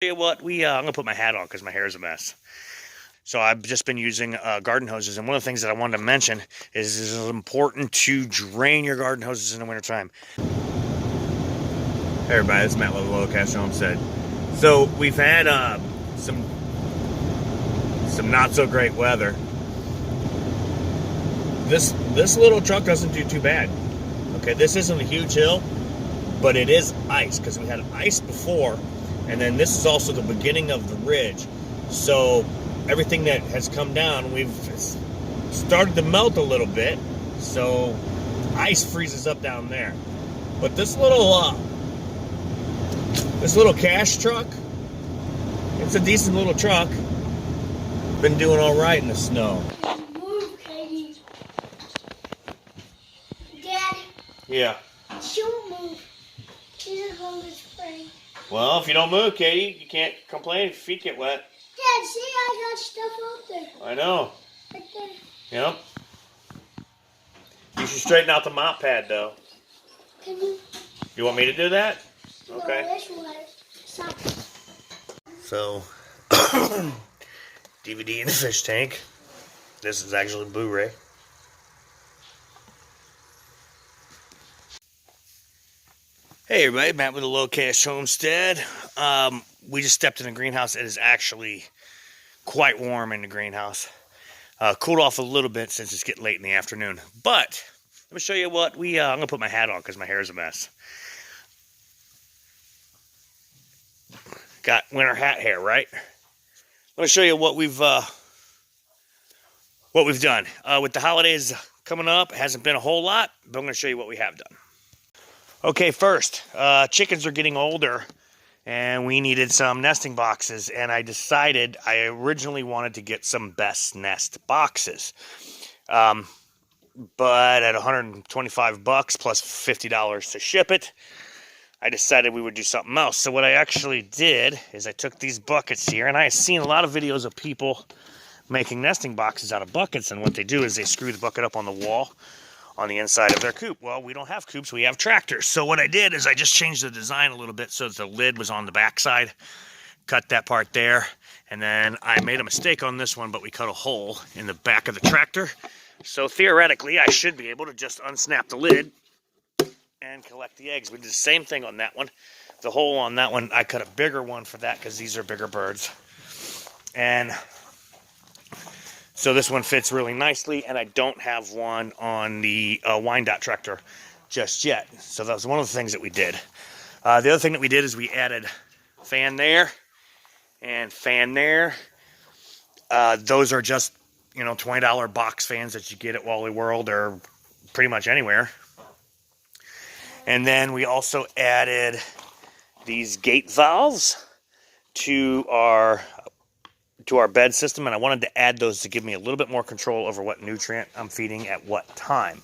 Tell you what, I'm gonna put my hat on because my hair is a mess. So I've just been using garden hoses, and one of the things that I wanted to mention is it's important to drain your garden hoses in the wintertime. Hey everybody, this is Matt with LowCash Homestead. So we've had some not so great weather. This little truck doesn't do too bad. Okay, this isn't a huge hill, but it is ice because we had ice before. And then this is also the beginning of the ridge. So everything that has come down, we've started to melt a little bit. So ice freezes up down there. But this little cash truck, it's a decent little truck. Been doing all right in the snow. Move, Katie. Dad. Yeah. She'll move. She's as long as spring. Well, if you don't move, Katie, you can't complain if your feet get wet. Dad, see, I got stuff out there. I know. Right there. Yep. You should straighten out the mop pad, though. Can you? You want me to do that? Okay. No, this one. Stop. So, DVD in the fish tank. This is actually Blu-ray. Hey everybody, Matt with the LowCash Homestead. We just stepped in the greenhouse. It is actually quite warm in the greenhouse. Cooled off a little bit since it's getting late in the afternoon. But let me show you what I'm gonna put my hat on because my hair is a mess. Got winter hat hair, right? Let me show you what we've done. With the holidays coming up, it hasn't been a whole lot, but I'm gonna show you what we have done. Okay, first, chickens are getting older, and we needed some nesting boxes, and I decided I originally wanted to get some Best Nest boxes. But at $125 plus $50 to ship it, I decided we would do something else. So what I actually did is I took these buckets here, and I have seen a lot of videos of people making nesting boxes out of buckets, and what they do is they screw the bucket up on the wall on the inside of their coop. Well, we don't have coops, we have tractors. So what I did is I just changed the design a little bit so that the lid was on the back side, cut that part there, and then I made a mistake on this one, but we cut a hole in the back of the tractor. So theoretically, I should be able to just unsnap the lid and collect the eggs. We did the same thing on that one. The hole on that one, I cut a bigger one for that because these are bigger birds. And so this one fits really nicely, and I don't have one on the Wyandotte tractor just yet. So that was one of the things that we did. The other thing that we did is we added fan there and fan there. Those are just, $20 box fans that you get at Wally World or pretty much anywhere. And then we also added these gate valves to our bed system, and I wanted to add those to give me a little bit more control over what nutrient I'm feeding at what time.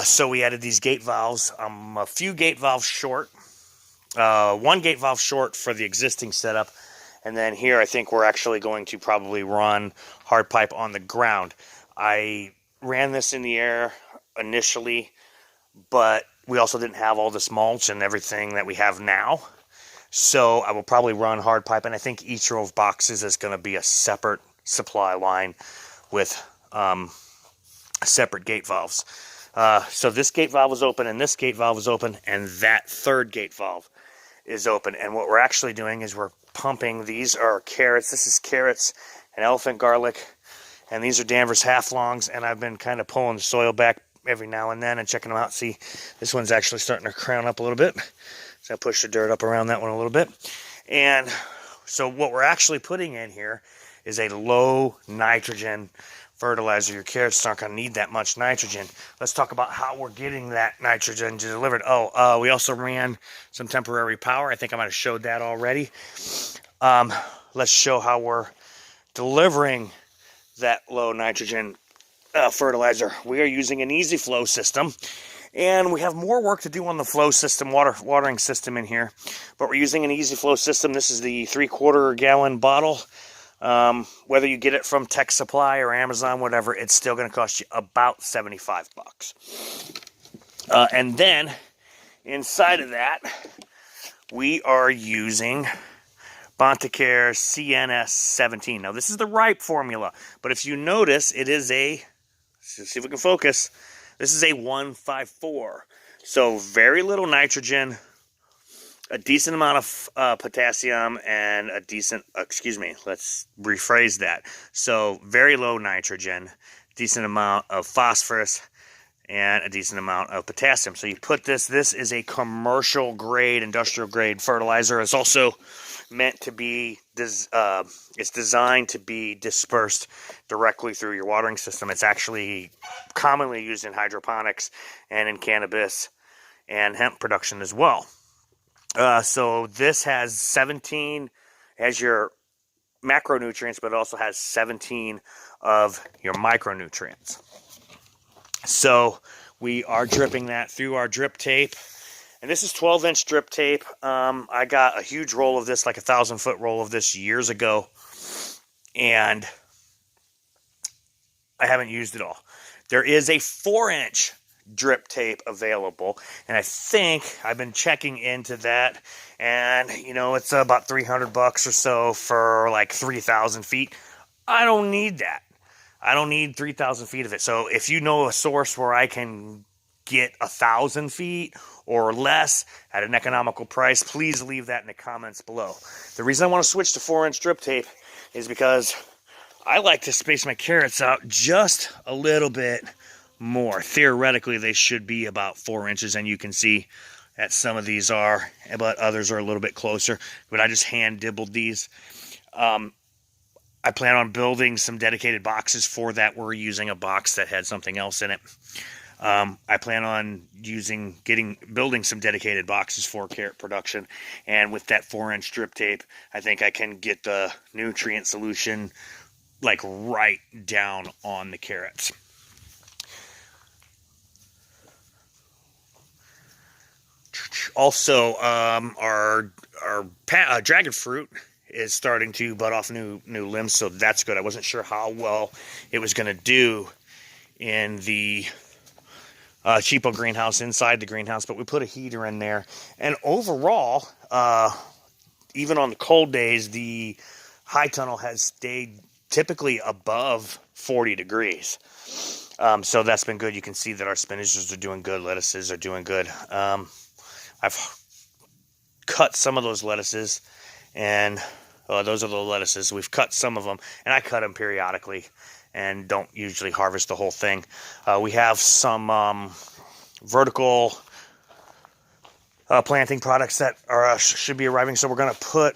So we added these gate valves. I'm a few gate valves short. One gate valve short for the existing setup, and then here I think we're actually going to probably run hard pipe on the ground. I ran this in the air initially, but we also didn't have all this mulch and everything that we have now. So I will probably run hard pipe, and I think each row of boxes is going to be a separate supply line with separate gate valves. So this gate valve is open, and this gate valve is open, and that third gate valve is open. And what we're actually doing is we're pumping. These are carrots. This is carrots and elephant garlic, and these are Danvers half-longs, and I've been kind of pulling the soil back every now and then and checking them out. See, this one's actually starting to crown up a little bit. So I push the dirt up around that one a little bit. And so what we're actually putting in here is a low nitrogen fertilizer. Your carrots aren't going to need that much nitrogen. Let's talk about how we're getting that nitrogen delivered. We also ran some temporary power. I think I might have showed that already. Let's show how we're delivering that low nitrogen fertilizer. We are using an easy flow system. And we have more work to do on the flow system, watering system in here. But we're using an easy flow system. This is the 3/4 gallon bottle. Whether you get it from Tech Supply or Amazon, whatever, it's still going to cost you about $75. And then inside of that, we are using Bonticare CNS 17. Now, this is the ripe formula, but if you notice, it is a, let's see if we can focus, this is a 154. So very little nitrogen, a decent amount of potassium, and a decent, let's rephrase that. So very low nitrogen, decent amount of phosphorus, and a decent amount of potassium. So you put this is a commercial grade, industrial grade fertilizer. It's also meant to be, it's designed to be dispersed directly through your watering system. It's actually commonly used in hydroponics and in cannabis and hemp production as well. So this has 17 as your macronutrients, but it also has 17 of your micronutrients. So we are dripping that through our drip tape. And this is 12-inch drip tape. I got a huge roll of this, like a 1,000-foot roll of this years ago. And I haven't used it all. There is a 4-inch drip tape available. And I think I've been checking into that. And, you know, it's about $300 or so for like 3,000 feet. I don't need that. I don't need 3,000 feet of it. So if you know a source where I can get 1,000 feet or less at an economical price, please leave that in the comments below. The reason I want to switch to 4-inch drip tape is because I like to space my carrots out just a little bit more. Theoretically, they should be about 4 inches, and you can see that some of these are, but others are a little bit closer. But I just hand dibbled these. I plan on building some dedicated boxes for that. We're using a box that had something else in it. I plan on building some dedicated boxes for carrot production. And with that 4-inch drip tape, I think I can get the nutrient solution like right down on the carrots. Also, our dragon fruit is starting to bud off new limbs, so that's good. I wasn't sure how well it was going to do in the cheapo greenhouse, inside the greenhouse, but we put a heater in there. And overall, even on the cold days, the high tunnel has stayed typically above 40 degrees. So that's been good. You can see that our spinaches are doing good. Lettuces are doing good. I've cut some of those lettuces, and those are the lettuces. We've cut some of them, and I cut them periodically and don't usually harvest the whole thing. We have some vertical planting products that should be arriving, so we're going to put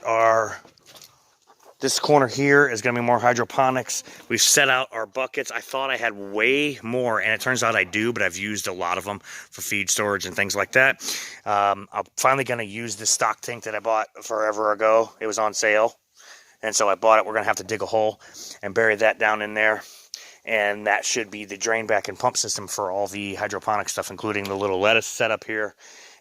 this corner here is going to be more hydroponics. We've set out our buckets. I thought I had way more, and it turns out I do, but I've used a lot of them for feed storage and things like that. I'm finally going to use this stock tank that I bought forever ago. It was on sale, and so I bought it. We're going to have to dig a hole and bury that down in there, and that should be the drain back and pump system for all the hydroponic stuff, including the little lettuce setup here.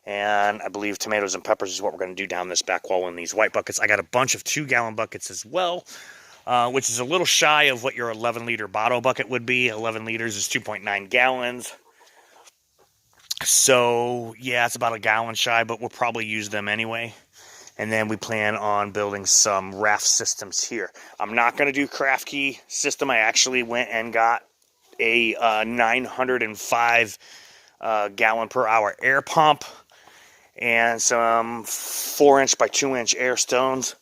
And I believe tomatoes and peppers is what we're going to do down this back wall in these white buckets. I got a bunch of 2-gallon buckets as well, which is a little shy of what your 11-liter bottle bucket would be. 11 liters is 2.9 gallons. So, yeah, it's about a gallon shy, but we'll probably use them anyway. And then we plan on building some raft systems here. I'm not going to do craft key system. I actually went and got a 905 gallon per hour air pump and some 4-inch by 2-inch air stones.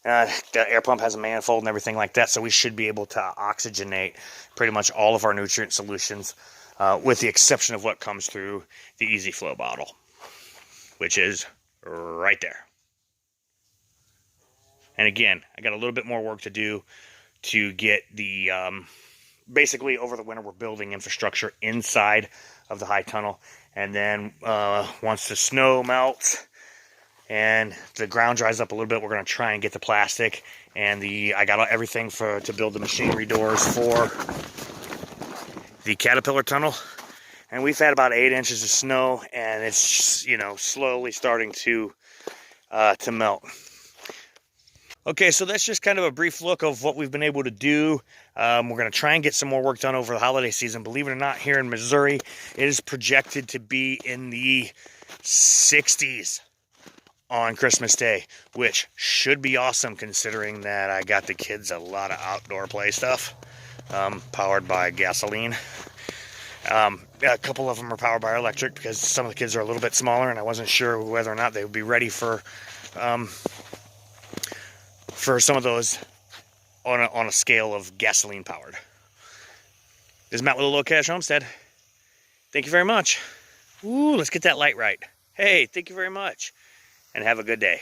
The air pump has a manifold and everything like that, so we should be able to oxygenate pretty much all of our nutrient solutions, with the exception of what comes through the Easy Flow bottle, which is right there. And again, I got a little bit more work to do to get the, basically over the winter we're building infrastructure inside of the high tunnel. And then once the snow melts and the ground dries up a little bit, we're going to try and get the plastic and I got everything to build the machinery doors for the caterpillar tunnel. And we've had about 8 inches of snow, and it's, you know, slowly starting to melt. Okay, so that's just kind of a brief look of what we've been able to do. We're going to try and get some more work done over the holiday season. Believe it or not, here in Missouri, it is projected to be in the 60s on Christmas Day, which should be awesome considering that I got the kids a lot of outdoor play stuff, powered by gasoline. A couple of them are powered by electric because some of the kids are a little bit smaller, and I wasn't sure whether or not they would be ready for some of those on a scale of gasoline powered. This is Matt with the LowCash Homestead. Thank you very much. Ooh, let's get that light right. Hey, thank you very much, and have a good day.